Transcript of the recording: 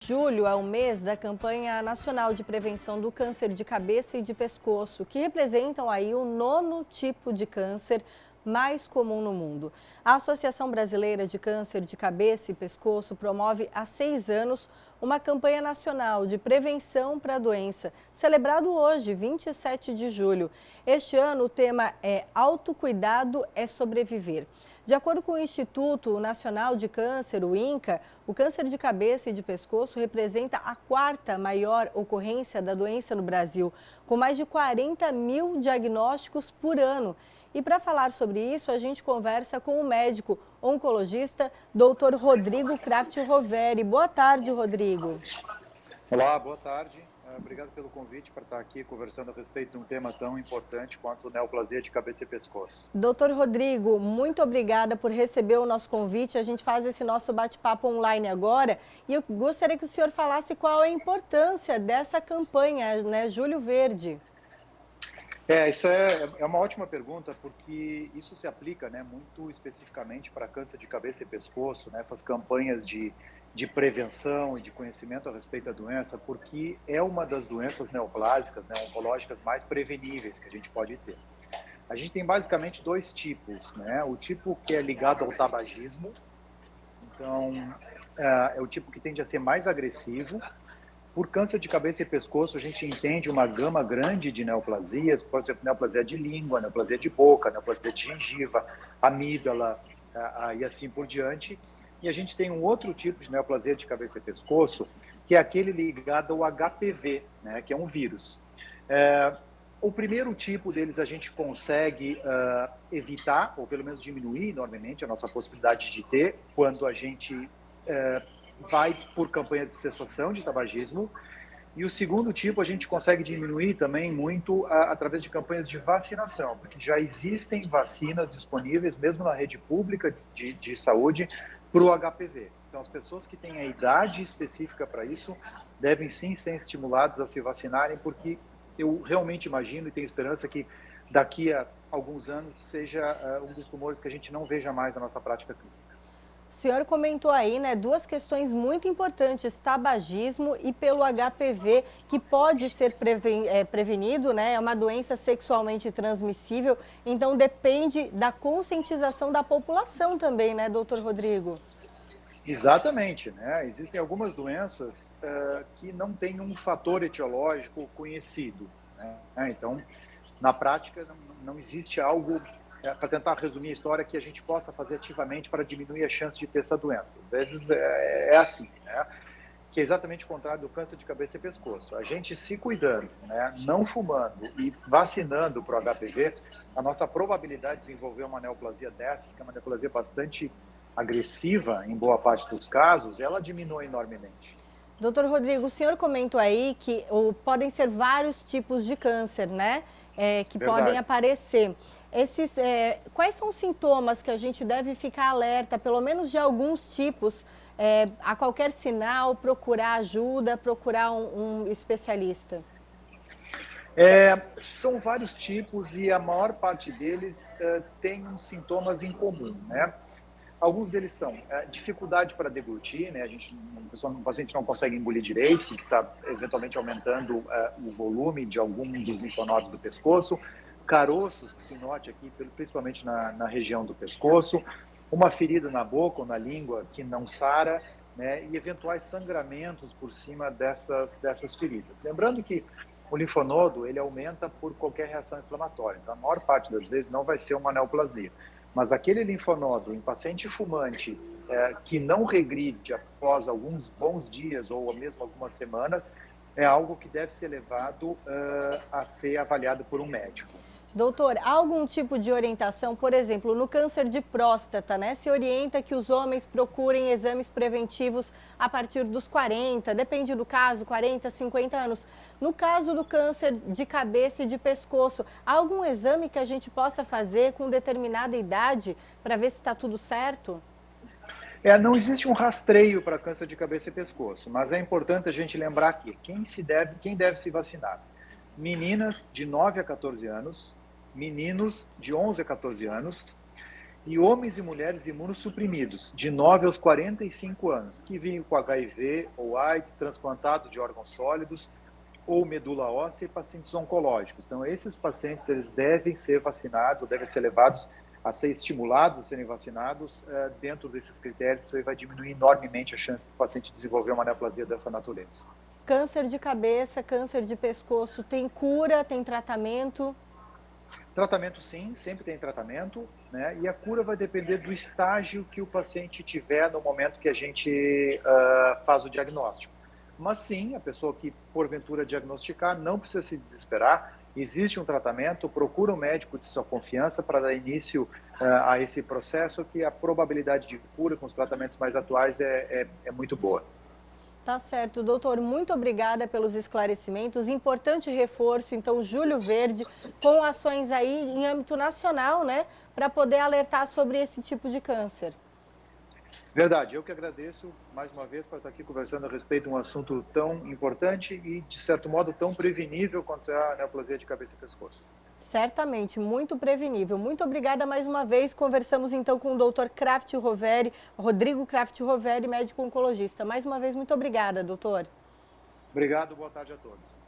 Julho é o mês da campanha nacional de prevenção do câncer de cabeça e de pescoço, que representam aí o nono tipo de câncer mais comum no mundo. A Associação Brasileira de Câncer de Cabeça e Pescoço promove há 6 anos uma campanha nacional de prevenção para a doença, celebrado hoje, 27 de julho. Este ano o tema é Autocuidado é Sobreviver. De acordo com o Instituto Nacional de Câncer, o INCA, o câncer de cabeça e de pescoço representa a quarta maior ocorrência da doença no Brasil, com mais de 40 mil diagnósticos por ano. E para falar sobre isso, a gente conversa com o médico oncologista Dr. Rodrigo Kraft Roveri. Boa tarde, Rodrigo. Olá, boa tarde. Obrigado pelo convite para estar aqui conversando a respeito de um tema tão importante quanto neoplasia de cabeça e pescoço. Doutor Rodrigo, muito obrigada por receber o nosso convite. A gente faz esse nosso bate-papo online agora e eu gostaria que o senhor falasse qual é a importância dessa campanha, né, Julho Verde. Isso é uma ótima pergunta, porque isso se aplica, né, muito especificamente para câncer de cabeça e pescoço, nessas campanhas de prevenção e de conhecimento a respeito da doença, porque é uma das doenças neoplásicas, né, oncológicas mais preveníveis que a gente pode ter. A gente tem basicamente dois tipos, né? O tipo que é ligado ao tabagismo, então é o tipo que tende a ser mais agressivo. Por câncer de cabeça e pescoço, a gente entende uma gama grande de neoplasias, por exemplo, neoplasia de língua, neoplasia de boca, neoplasia de gengiva, amígdala e assim por diante. E a gente tem um outro tipo de neoplasia de cabeça e pescoço, que é aquele ligado ao HPV, né, que é um vírus. O primeiro tipo deles a gente consegue evitar, ou pelo menos diminuir enormemente a nossa possibilidade de ter, quando a gente vai por campanha de cessação de tabagismo. E o segundo tipo a gente consegue diminuir também muito através de campanhas de vacinação, porque já existem vacinas disponíveis, mesmo na rede pública de saúde, para o HPV. Então, as pessoas que têm a idade específica para isso devem sim ser estimuladas a se vacinarem, porque eu realmente imagino e tenho esperança que daqui a alguns anos seja um dos tumores que a gente não veja mais na nossa prática clínica. O senhor comentou aí, né, duas questões muito importantes, tabagismo e pelo HPV, que pode ser prevenido, né, é uma doença sexualmente transmissível, então depende da conscientização da população também, né, doutor Rodrigo? Exatamente, né? Existem algumas doenças que não têm um fator etiológico conhecido, né? Então, na prática, não existe algo, para tentar resumir a história, que a gente possa fazer ativamente para diminuir a chance de ter essa doença. Às vezes é assim, né? Que é exatamente o contrário do câncer de cabeça e pescoço. A gente se cuidando, né, não fumando e vacinando para o HPV, a nossa probabilidade de desenvolver uma neoplasia dessas, que é uma neoplasia bastante agressiva em boa parte dos casos, ela diminui enormemente. Doutor Rodrigo, o senhor comentou aí que podem ser vários tipos de câncer, né? Que podem Verdade. aparecer. Quais são os sintomas que a gente deve ficar alerta, pelo menos de alguns tipos, a qualquer sinal, procurar ajuda, procurar um especialista? São vários tipos e a maior parte deles tem uns sintomas em comum, né? Alguns deles são dificuldade para deglutir, né? O paciente não consegue engolir direito, que está eventualmente aumentando o volume de algum dos linfonodos do pescoço, caroços, que se note aqui, principalmente na região do pescoço, uma ferida na boca ou na língua que não sara, né? E eventuais sangramentos por cima dessas feridas. Lembrando que o linfonodo, ele aumenta por qualquer reação inflamatória, então a maior parte das vezes não vai ser uma neoplasia. Mas aquele linfonodo em paciente fumante que não regride após alguns bons dias ou mesmo algumas semanas, é algo que deve ser levado a ser avaliado por um médico. Doutor, há algum tipo de orientação, por exemplo, no câncer de próstata, né? Se orienta que os homens procurem exames preventivos a partir dos 40, depende do caso, 40, 50 anos. No caso do câncer de cabeça e de pescoço, há algum exame que a gente possa fazer com determinada idade para ver se está tudo certo? Não existe um rastreio para câncer de cabeça e pescoço, mas é importante a gente lembrar que quem deve se vacinar? Meninas de 9 a 14 anos, meninos de 11 a 14 anos, e homens e mulheres imunossuprimidos, de 9 aos 45 anos, que vivem com HIV ou AIDS, transplantado de órgãos sólidos, ou medula óssea e pacientes oncológicos. Então, esses pacientes eles devem ser vacinados ou devem ser levados a ser estimulados a serem vacinados dentro desses critérios, isso aí vai diminuir enormemente a chance do paciente desenvolver uma neoplasia dessa natureza. Câncer de cabeça, câncer de pescoço, tem cura, tem tratamento? Tratamento sim, sempre tem tratamento, né? E a cura vai depender do estágio que o paciente tiver no momento que a gente faz o diagnóstico. Mas sim, a pessoa que porventura diagnosticar não precisa se desesperar, existe um tratamento, procura um médico de sua confiança para dar início a esse processo, que a probabilidade de cura com os tratamentos mais atuais é muito boa. Tá certo, doutor, muito obrigada pelos esclarecimentos. Importante reforço, então, Julho Verde, com ações aí em âmbito nacional, né, para poder alertar sobre esse tipo de câncer. Verdade, eu que agradeço mais uma vez por estar aqui conversando a respeito de um assunto tão importante e, de certo modo, tão prevenível quanto é a neoplasia de cabeça e pescoço. Certamente, muito prevenível. Muito obrigada mais uma vez. Conversamos então com o doutor Kraft Roveri, Rodrigo Kraft Roveri, médico oncologista. Mais uma vez, muito obrigada, doutor. Obrigado, boa tarde a todos.